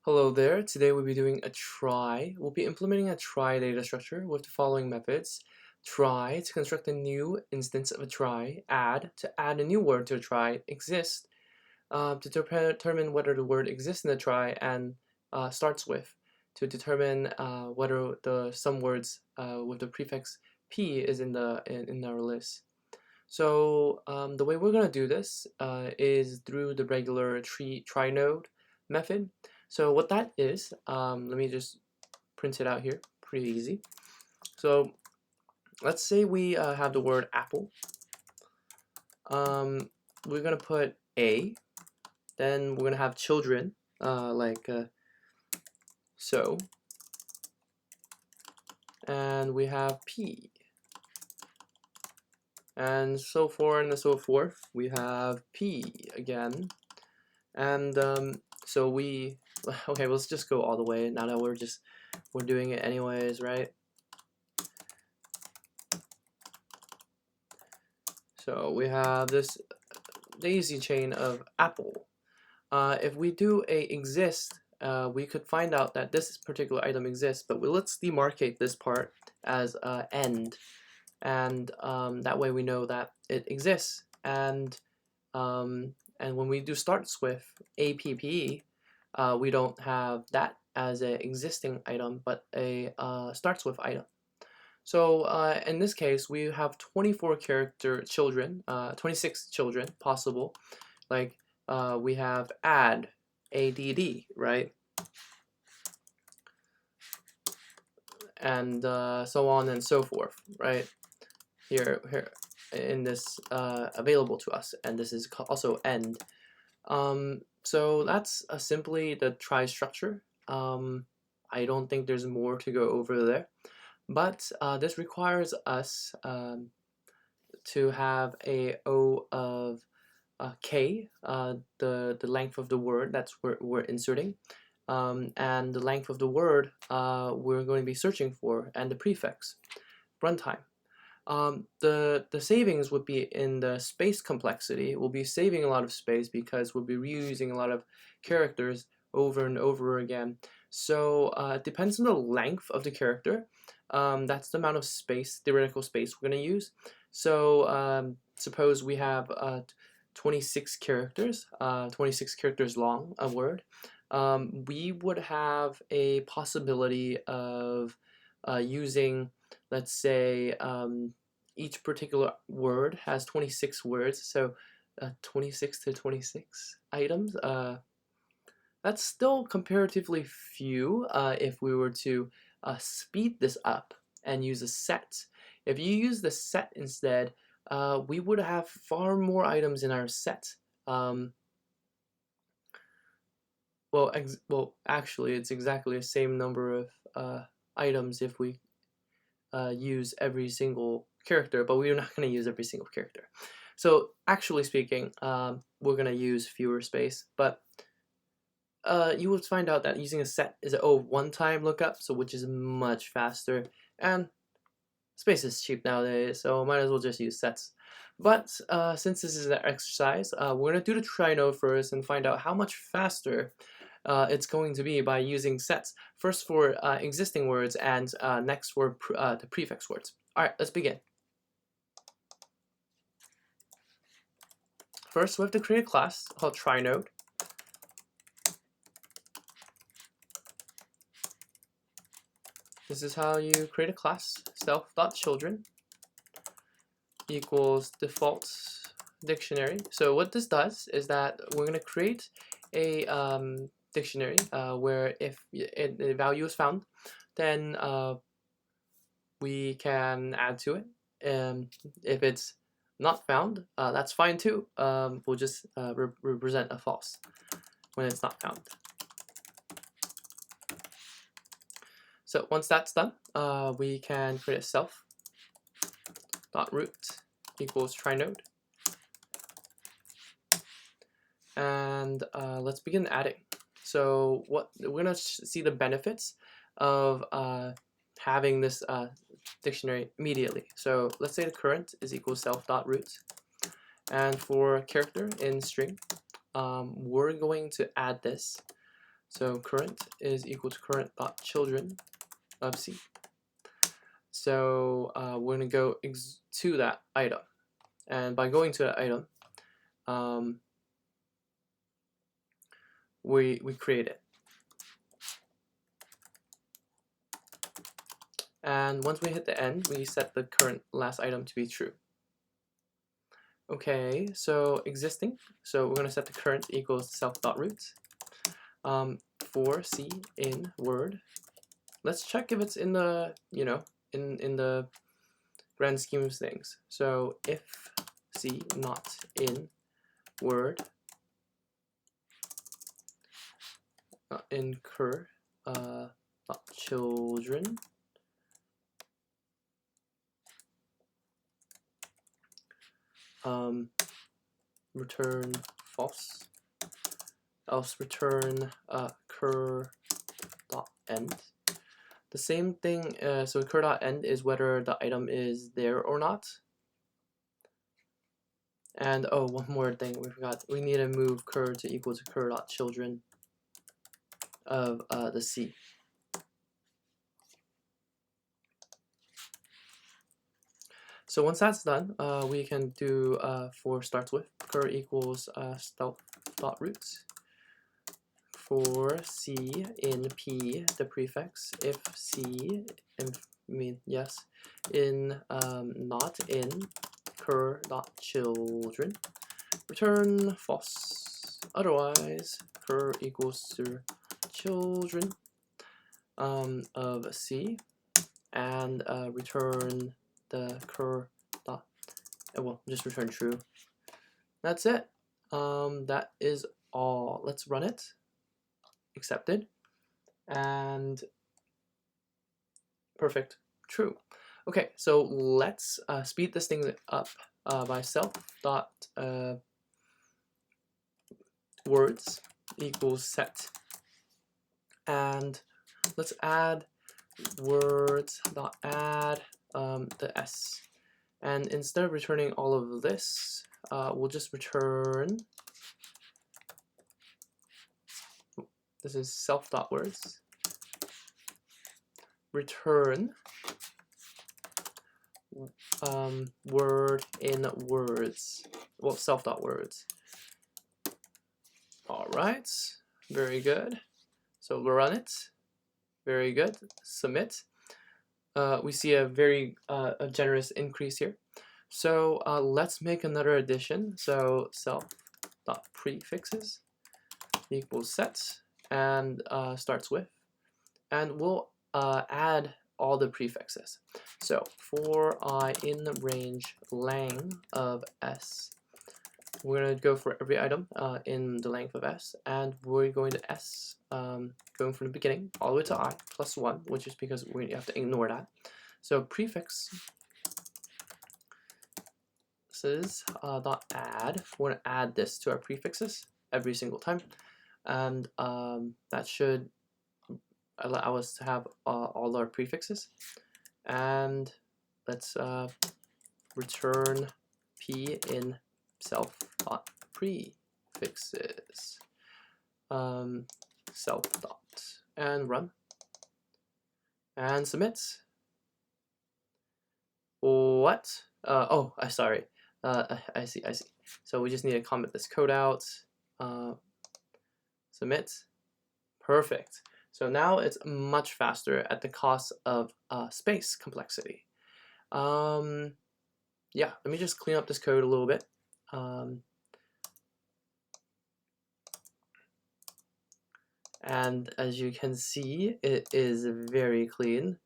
Hello there. Today we'll be doing a trie. We'll be implementing a trie data structure with the following methods. Trie to construct a new instance of a trie. Add to add a new word to a trie. Exist to determine whether the word exists in the trie, and starts with to determine whether some words with the prefix p is in our list. So the way we're going to do this is through the regular trie node method. So what that is, let me just print it out here, pretty easy. So let's say we have the word apple. We're going to put A, then we're going to have children, so, and we have P, and so forth and so forth. We have P again, and so we, okay, let's just go all the way now that we're doing it anyways, right? So we have this daisy chain of apple. If we do a exist, we could find out that this particular item exists, but let's demarcate this part as end, and that way we know that it exists. And when we do starts with app, we don't have that as an existing item, but a starts with item. So in this case, we have 24 character children, 26 children possible. Like we have add, ADD, right? And so on and so forth, right? Here in this available to us, and this is also end. So that's simply the trie structure. I don't think there's more to go over there. But this requires us to have a O of k, the length of the word that's we're inserting, and the length of the word we're going to be searching for, and the prefix. Runtime. The savings would be in the space complexity. We'll be saving a lot of space because we'll be reusing a lot of characters over and over again. So it depends on the length of the character. That's the amount of space, theoretical space we're going to use. So suppose we have 26 characters, 26 characters long, a word. We would have a possibility of using, let's say, each particular word has 26 words, so 26 to 26 items. That's still comparatively few if we were to speed this up and use a set. If you use the set instead, we would have far more items in our set. Well, actually, it's exactly the same number of items if we use every single character, but we're not going to use every single character. So actually speaking, we're going to use fewer space, but you will find out that using a set is a one-time lookup, so which is much faster, and space is cheap nowadays, so might as well just use sets. But since this is an exercise, we're going to do the trie node first and find out how much faster it's going to be by using sets. First for existing words, and next for the prefix words. Alright, let's begin. First, we have to create a class called trie node. This is how you create a class. Self.children equals default dictionary. So what this does is that we're going to create a dictionary where if the value is found, then we can add to it. And if it's not found, that's fine too. We'll just represent a false when it's not found. So once that's done, we can create a self.root equals trie node. And let's begin adding. So we're gonna see the benefits of having this dictionary immediately. So let's say the current is equal self.root, and for character in string, we're going to add this So current is equal to current.children of C. So we're going to go to that item. And by going to that item, we create it. And once we hit the end, we set the current last item to be true. Okay, so existing. So we're going to set the current equals self.root. For C in Word. Let's check if it's in the, in the grand scheme of things. So if C not in Word, in cur, not children, return false, else return cur.end. The same thing, so cur.end is whether the item is there or not. And oh, one more thing we forgot. We need to move cur to equal to cur.children of the C. So once that's done, we can do for starts with cur equals self.roots. For C in P, the prefix, if C, in not in cur.children, return false. Otherwise, cur equals to children of C, and return the cur dot, well, just return true. That's it. That is all. Let's run it. Accepted. And perfect. True. Okay, so let's speed this thing up by self dot words equals set, and let's add words dot add the s, and instead of returning all of this, we'll just return, this is self dot words, return word in words, well, self dot words. All right, very good. So we'll run it. Very good. Submit. We see a very a generous increase here. So let's make another addition. So self.prefixes equals set, and starts with, and we'll add all the prefixes. So for I in range lang of s, we're going to go for every item in the length of s, and we're going to s going from the beginning all the way to I plus 1, which is because we have to ignore that. So prefix dot add, we're going to add this to our prefixes every single time, and that should allow us to have all our prefixes. And let's return p in self dot prefixes self dot, and run and submit. What? Oh, sorry. I see. So we just need to comment this code out. Submit. Perfect. So now it's much faster at the cost of space complexity. Yeah, let me just clean up this code a little bit. And as you can see, it is very clean.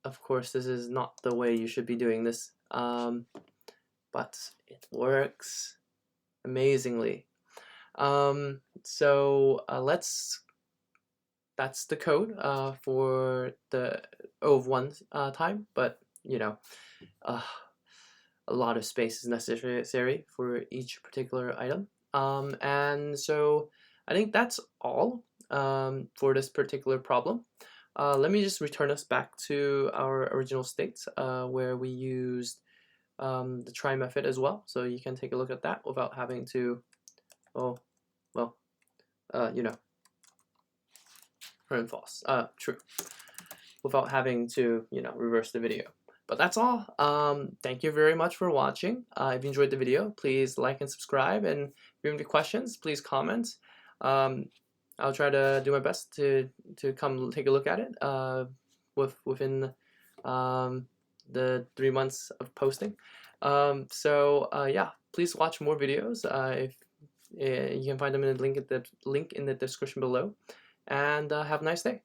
Of course, this is not the way you should be doing this, but it works amazingly. So that's the code for the O of 1 time, but you know, a lot of space is necessary for each particular item. And so I think that's all for this particular problem. Let me just return us back to our original state where we used the try method as well, so you can take a look at that without having to, oh, well, you know, false, true, without having to, you know, reverse the video. But that's all. Thank you very much for watching. If you enjoyed the video, please like and subscribe. And if you have any questions, please comment. I'll try to do my best to come take a look at it within the 3 months of posting. Yeah, please watch more videos. If you can find them in the link in the description below. And have a nice day.